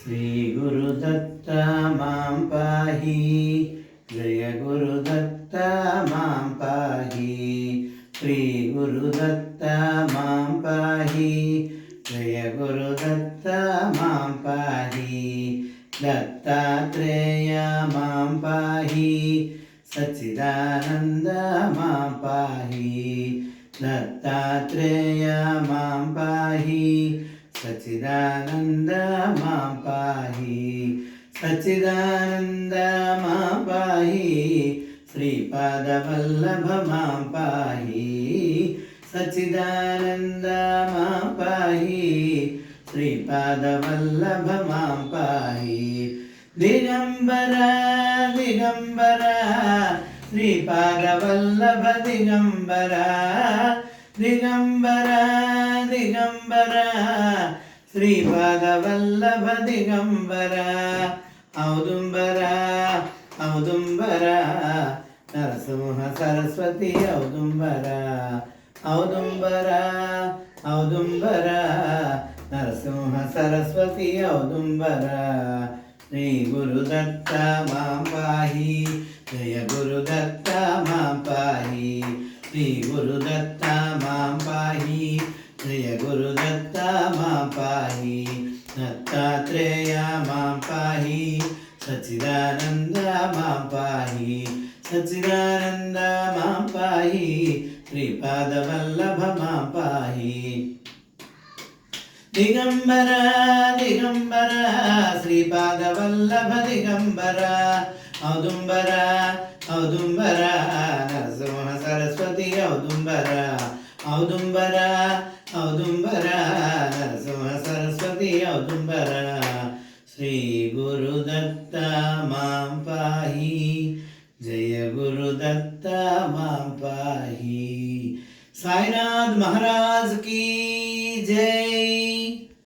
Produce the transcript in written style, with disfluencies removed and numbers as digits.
श्री गुरुदत्त मां पाहि, जय गुरुदत्त मां पाहि। श्री गुरुदत्त मां पाहि, जय गुरुदत्त मां पाहि। दत्तात्रेय मां पाहि, सच्चिदानन्द मां पाहि। दत्तात्रेय मां पाहि, सच्चिदानन्द मां पाहि। सच्चिदानन्द मां पाहि, श्रीपादवल्लभ मां पाहि। सच्चिदानन्द मां पाहि, श्रीपादवल्लभ मां पाहि। दिगम्बरा दिगम्बरा, श्रीपादवल्लभ दिगम्बरा। दिगम्बरा दिगम्बरा, श्रीपादवल्लभ दिगम्बरा। औदुम्बरा औदुम्बरा, नरसिंह सरस्वती औदुम्बरा। औदुम्बरा औदुम्बरा, नरसिंह सरस्वती औदुम्बरा। श्री गुरुदत्त मां पाहि, जय गुरुदत्त मां पाहि। श्री गुरुदत्त मां पाहि, जय गुरुदत्त मां पाहि। दत्तात्रेय मां पाहि, सच्चिदानन्द मां पाहि। सच्चिदानन्द मां पाहि, श्रीपादवल्लभ मां पाहि। दिगम्बरा दिगम्बरा, श्रीपादवल्लभ दिगम्बरा। औदुम्बरा औदुम्बरा, नरसिंह सरस्वती औदुम्बरा। औदुम्बरा औदुम्बरा, नरसिंह सरस्वती औदुम्बरा। श्री गुरुदत्त मां पाहि, जय गुरुदत्त मां पाहि। साईनाथ महाराज की जय।